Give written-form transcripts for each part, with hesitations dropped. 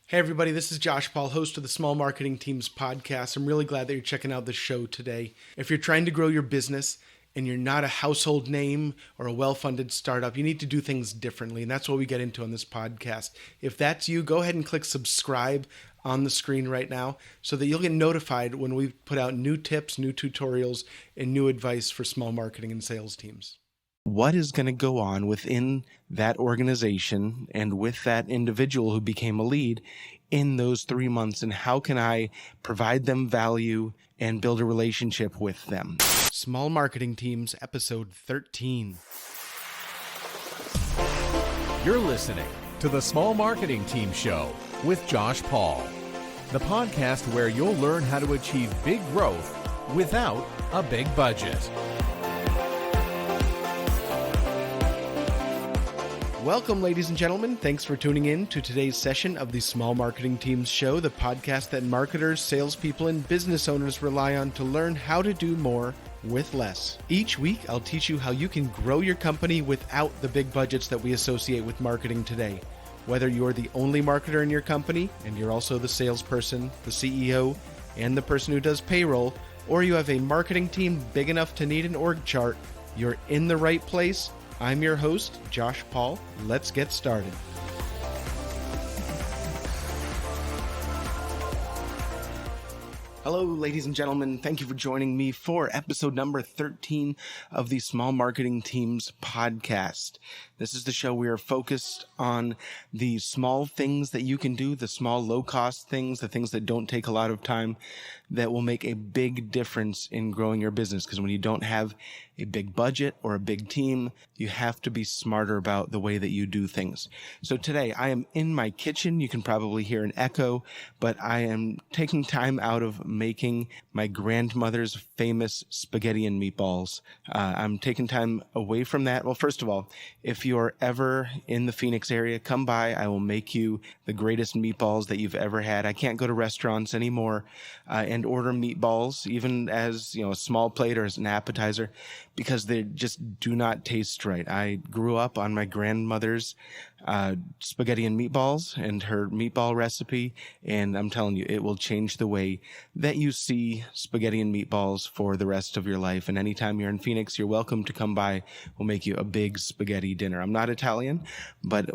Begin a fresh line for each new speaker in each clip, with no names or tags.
Hey everybody, this is Josh Paul, host of the Small Marketing Teams podcast. I'm really glad that you're checking out the show today. If you're trying to grow your business and you're not a household name or a well-funded startup, you need to do things differently, and that's what we get into on this podcast. If that's you, go ahead and click subscribe on the screen right now so that you'll get notified when we put out new tips, new tutorials, and new advice for small marketing and sales teams. What is going to go on within that organization and with that individual who became a lead in those 3 months, and how can I provide them value and build a relationship with them? Small Marketing Teams, episode 13.
You're listening to the Small Marketing Team Show with Josh Paul, the podcast where you'll learn how to achieve big growth without a big budget.
Welcome, ladies and gentlemen. Thanks for tuning in to today's session of the Small Marketing Teams Show, the podcast that marketers, salespeople, and business owners rely on to learn how to do more with less. Each week, I'll teach you how you can grow your company without the big budgets that we associate with marketing today. Whether you're the only marketer in your company and you're also the salesperson, the CEO, and the person who does payroll, or you have a marketing team big enough to need an org chart, you're in the right place. I'm your host, Josh Paul. Let's get started. Hello, ladies and gentlemen. Thank you for joining me for episode number 13 of the Small Marketing Teams podcast. This is the show we are focused on the small things that you can do, the small low-cost things, the things that don't take a lot of time, that will make a big difference in growing your business. Because when you don't have a big budget or a big team, you have to be smarter about the way that you do things. So today I am in my kitchen. You can probably hear an echo, but I am taking time out of making my grandmother's famous spaghetti and meatballs. I'm taking time away from that. Well, first of all, if you're ever in the Phoenix area, come by. I will make you the greatest meatballs that you've ever had. I can't go to restaurants anymore and order meatballs, even as a small plate or as an appetizer, because they just do not taste right. I grew up on my grandmother's spaghetti and meatballs and her meatball recipe, and I'm telling you, it will change the way that you see spaghetti and meatballs for the rest of your life. And anytime you're in Phoenix, you're welcome to come by. We'll make you a big spaghetti dinner. I'm not Italian, but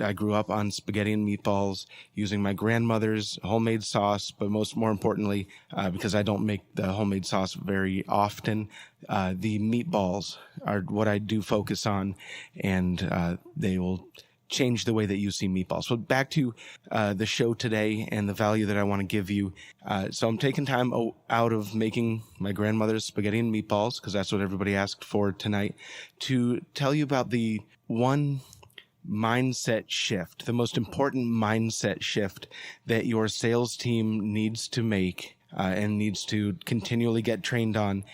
I grew up on spaghetti and meatballs using my grandmother's homemade sauce, but more importantly, because I don't make the homemade sauce very often, the meatballs are what I do focus on, and they will change the way that you see meatballs. So back to the show today and the value that I want to give you. So I'm taking time out of making my grandmother's spaghetti and meatballs, because that's what everybody asked for tonight, to tell you about the one mindset shift, the most important mindset shift that your sales team needs to make and needs to continually get trained on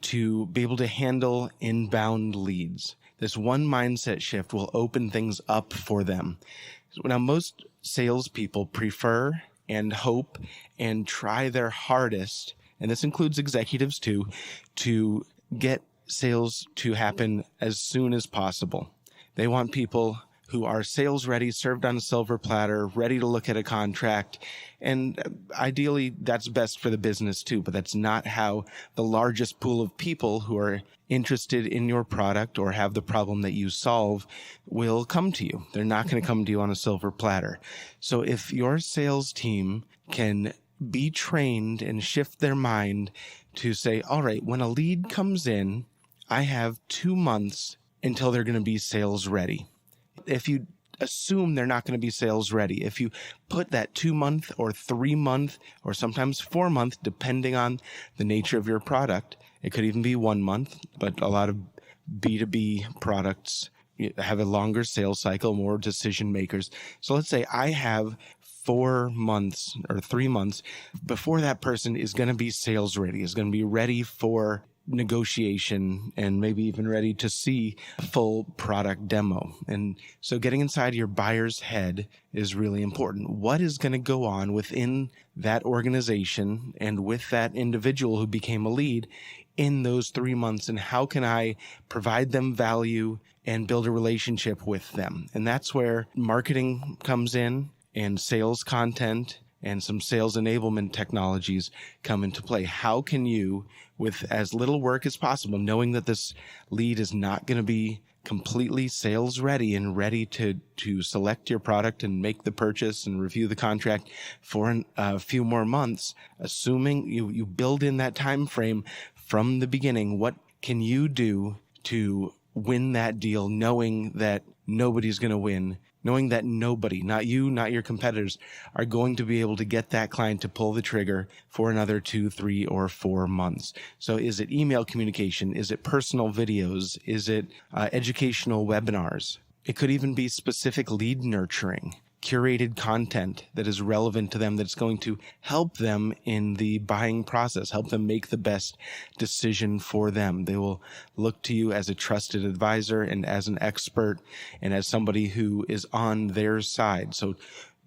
to be able to handle inbound leads. This one mindset shift will open things up for them. Now, most salespeople prefer and hope and try their hardest, and this includes executives too, to get sales to happen as soon as possible. They want people who are sales ready, served on a silver platter, ready to look at a contract. And ideally, that's best for the business too, but that's not how the largest pool of people who are interested in your product or have the problem that you solve will come to you. They're not going to come to you on a silver platter. So if your sales team can be trained and shift their mind to say, all right, when a lead comes in, I have 2 months until they're going to be sales ready. If you assume they're not going to be sales ready, if you put that 2 month or 3 month or sometimes 4 month, depending on the nature of your product, it could even be 1 month, but a lot of B2B products have a longer sales cycle, more decision makers. So let's say I have 4 months or 3 months before that person is going to be sales ready, is going to be ready for negotiation and maybe even ready to see a full product demo. And so getting inside your buyer's head is really important. What is going to go on within that organization and with that individual who became a lead in those 3 months, and how can I provide them value and build a relationship with them? And that's where marketing comes in. and sales content and some sales enablement technologies come into play. How can you, with as little work as possible, knowing that this lead is not going to be completely sales ready and ready to select your product and make the purchase and review the contract for a few more months, assuming you build in that time frame from the beginning, what can you do to win that deal, knowing that nobody's going to win, knowing that nobody, not you, not your competitors, are going to be able to get that client to pull the trigger for another 2, 3, or 4 months. So is it email communication? Is it personal videos? Is it educational webinars? It could even be specific lead nurturing, curated content that is relevant to them, that's going to help them in the buying process, help them make the best decision for them. They will look to you as a trusted advisor and as an expert and as somebody who is on their side. So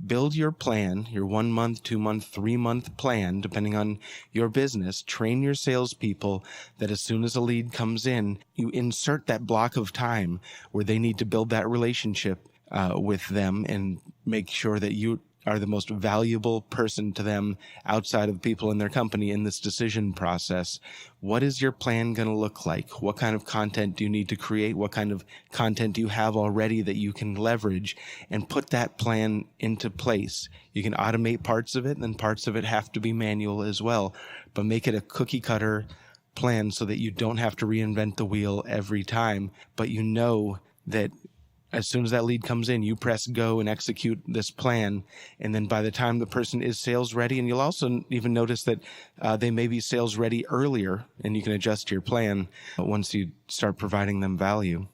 build your plan, your 1 month, 2 month, 3 month plan, depending on your business. Train your salespeople that as soon as a lead comes in, you insert that block of time where they need to build that relationship with them and make sure that you are the most valuable person to them outside of the people in their company in this decision process. What is your plan going to look like? What kind of content do you need to create? What kind of content do you have already that you can leverage, and put that plan into place? You can automate parts of it, and then parts of it have to be manual as well, but make it a cookie cutter plan so that you don't have to reinvent the wheel every time, but you know that as soon as that lead comes in, you press go and execute this plan. And then by the time the person is sales ready, and you'll also even notice that they may be sales ready earlier, and you can adjust your plan once you start providing them value.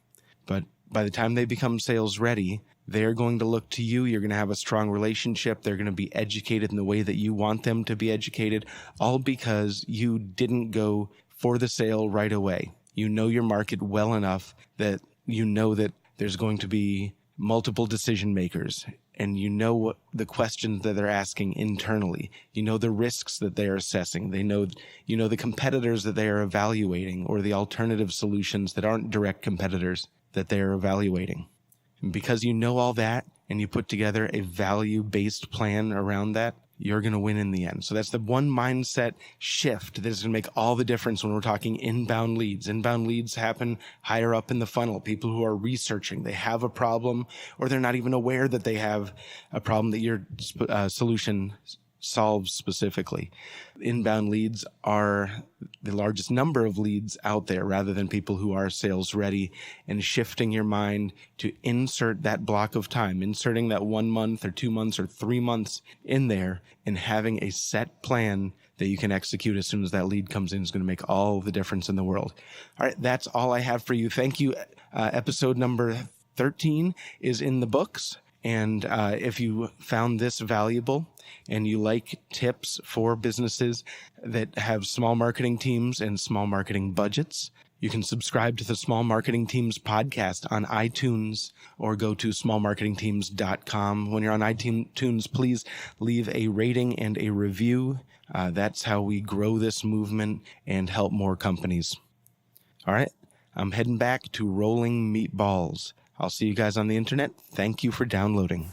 But by the time they become sales ready, they're going to look to you. You're going to have a strong relationship. They're going to be educated in the way that you want them to be educated, all because you didn't go for the sale right away. You know your market well enough that you know that there's going to be multiple decision makers, and you know what the questions that they're asking internally. You know the risks that they are assessing. You know the competitors that they are evaluating, or the alternative solutions that aren't direct competitors that they are evaluating. And because you know all that, and you put together a value-based plan around that, you're going to win in the end. So that's the one mindset shift that is going to make all the difference when we're talking inbound leads. Inbound leads happen higher up in the funnel. People who are researching, they have a problem, or they're not even aware that they have a problem that your solution solves specifically. Inbound leads are the largest number of leads out there, rather than people who are sales ready, and shifting your mind to insert that block of time, inserting that 1 month or 2 months or 3 months in there, and having a set plan that you can execute as soon as that lead comes in is going to make all the difference in the world. All right, that's all I have for you. Thank you. Episode number 13 is in the books. And if you found this valuable and you like tips for businesses that have small marketing teams and small marketing budgets, you can subscribe to the Small Marketing Teams podcast on iTunes, or go to smallmarketingteams.com. When you're on iTunes, please leave a rating and a review. That's how we grow this movement and help more companies. All right, I'm heading back to rolling meatballs. I'll see you guys on the internet. Thank you for downloading.